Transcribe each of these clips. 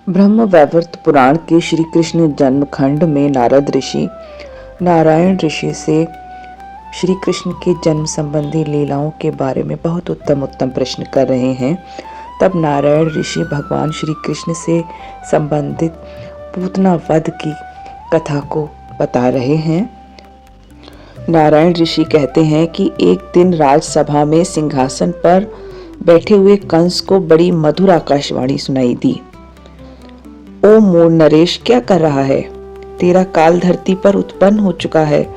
ब्रह्म वैवर्त पुराण के श्री कृष्ण जन्म खंड में नारद ऋषि नारायण ऋषि से श्री कृष्ण के जन्म संबंधी लीलाओं के बारे में बहुत उत्तम प्रश्न कर रहे हैं। तब नारायण ऋषि भगवान श्री कृष्ण से संबंधित पूतना वध की कथा को बता रहे हैं। नारायण ऋषि कहते हैं कि एक दिन राजसभा में सिंहासन पर बैठे हुए कंस को बड़ी मधुर आकाशवाणी सुनाई दी। ओ मूढ़ नरेश, क्या कर रहा है? तेरा काल धरती पर उत्पन्न हो चुका है।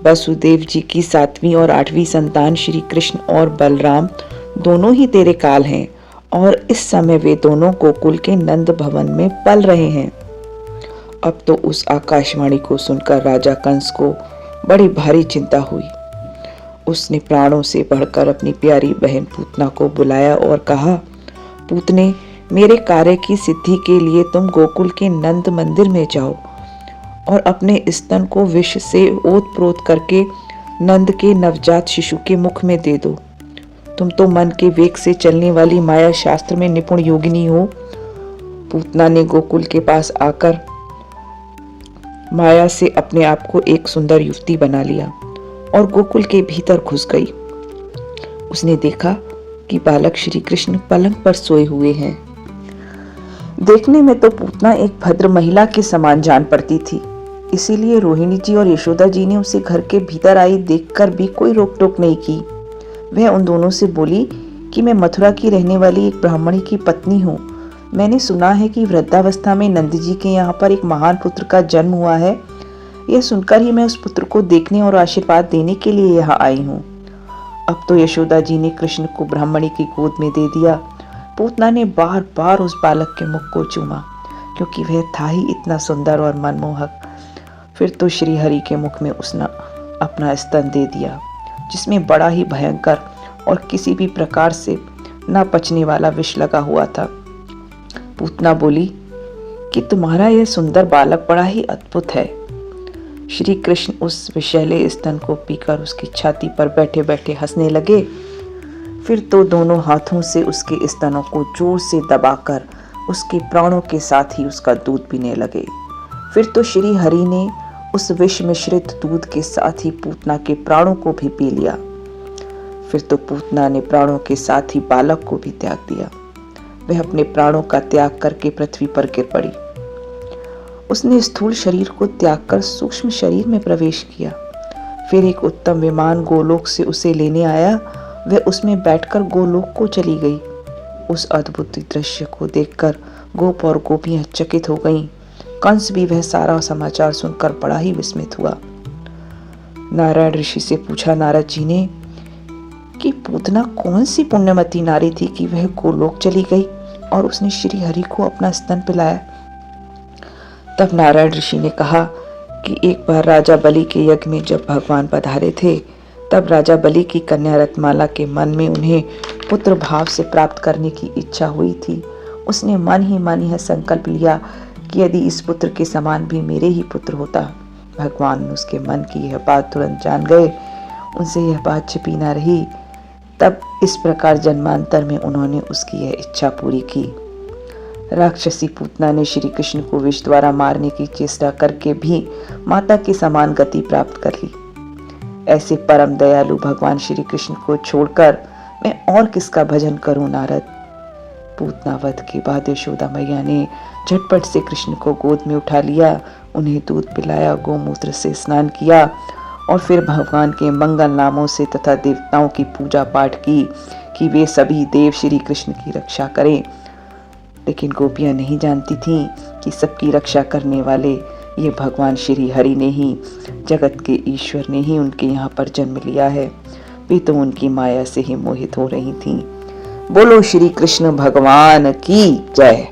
वसुदेव जी की 7वीं और 8वीं संतान श्री कृष्ण और बलराम दोनों ही तेरे काल हैं और इस समय वे दोनों गोकुल के नंद भवन में पल रहे हैं। अब तो उस आकाशवाणी को सुनकर राजा कंस को बड़ी भारी चिंता हुई। उसने प्राणों से बढ़कर अपनी प्यारी बहन पूतना को बुलाया और कहा, पूतने, मेरे कार्य की सिद्धि के लिए तुम गोकुल के नंद मंदिर में जाओ और अपने स्तन को विष से ओत-प्रोत करके नंद के नवजात शिशु के मुख में दे दो। तुम तो मन के वेग से चलने वाली माया शास्त्र में निपुण योगिनी हो। पूतना ने गोकुल के पास आकर माया से अपने आप को एक सुंदर युवती बना लिया और गोकुल के भीतर घुस गई। उसने देखा कि बालक श्री कृष्ण पलंग पर सोए हुए हैं। देखने में तो पूतना एक भद्र महिला के समान जान पड़ती थी, इसीलिए रोहिणी जी और यशोदा जी ने उसे घर के भीतर आई देखकर भी कोई रोक टोक नहीं की। वह उन दोनों से बोली कि मैं मथुरा की रहने वाली एक ब्राह्मणी की पत्नी हूँ। मैंने सुना है कि वृद्धावस्था में नंद जी के यहाँ पर एक महान पुत्र का जन्म हुआ है। यह सुनकर ही मैं उस पुत्र को देखने और आशीर्वाद देने के लिए यहाँ आई हूँ। अब तो यशोदा जी ने कृष्ण को ब्राह्मणी की गोद में दे दिया। पूतना ने बार बार उस बालक के मुख को चूमा, क्योंकि वह था ही इतना सुंदर और मनमोहक। फिर तो श्री हरि के मुख में उसने अपना स्तन दे दिया, जिसमें बड़ा ही भयंकर और किसी भी प्रकार से न पचने वाला विष लगा हुआ था। पूतना बोली कि तुम्हारा यह सुंदर बालक बड़ा ही अद्भुत है। श्री कृष्ण उस विषैले स्तन को पीकर उसकी छाती पर बैठे बैठे हंसने लगे। फिर तो दोनों हाथों से उसके स्तनों को जोर से दबाकर उसके प्राणों के साथ ही उसका दूध पीने लगे। फिर तो श्री हरि ने उस विष मिश्रित दूध के साथ ही पूतना के प्राणों को भी पी लिया। फिर तो पूतना ने प्राणों के साथ ही बालक को भी त्याग दिया। वह अपने प्राणों का त्याग करके पृथ्वी पर गिर पड़ी। उसने स्थूल शरीर को त्याग कर सूक्ष्म शरीर में प्रवेश किया। फिर एक उत्तम विमान गोलोक से उसे लेने आया। वह उसमें बैठकर गोलोक को चली गई। उस अद्भुत दृश्य को देखकर गोप और गोपियां चकित हो गईं। कंस भी वह सारा समाचार सुनकर बड़ा ही विस्मित हुआ। नारायण ऋषि से पूछा नारद जी ने कि पूतना कौन सी पुण्यमती नारी थी कि वह गोलोक चली गई और उसने श्री हरि को अपना स्तन पिलाया। तब नारायण ऋषि ने कहा कि एक बार राजा बलि के यज्ञ में जब भगवान पधारे थे, तब राजा बलि की कन्या रत्नमाला के मन में उन्हें पुत्र भाव से प्राप्त करने की इच्छा हुई थी। उसने मन ही मन यह संकल्प लिया कि यदि इस पुत्र के समान भी मेरे ही पुत्र होता। भगवान उसके मन की यह बात तुरंत जान गए। उनसे यह बात छिपी न रही। तब इस प्रकार जन्मांतर में उन्होंने उसकी यह इच्छा पूरी की। राक्षसी पूतना ने श्री कृष्ण को विष द्वारा मारने की चेष्टा करके भी माता के समान गति प्राप्त कर ली। ऐसे परम दयालु भगवान श्री कृष्ण को छोड़कर मैं और किसका भजन करूं नारद। पूतना वध के बाद यशोदा मैया ने झटपट से कृष्ण को गोद में उठा लिया, उन्हें दूध पिलाया, गोमूत्र से स्नान किया और फिर भगवान के मंगल नामों से तथा देवताओं की पूजा पाठ की कि वे सभी देव श्री कृष्ण की रक्षा करें। लेकिन गोपियां नहीं जानती थीं कि सबकी रक्षा करने वाले ये भगवान श्री हरि ने ही, जगत के ईश्वर ने ही उनके यहाँ पर जन्म लिया है। वे तो उनकी माया से ही मोहित हो रही थीं। बोलो श्री कृष्ण भगवान की जय।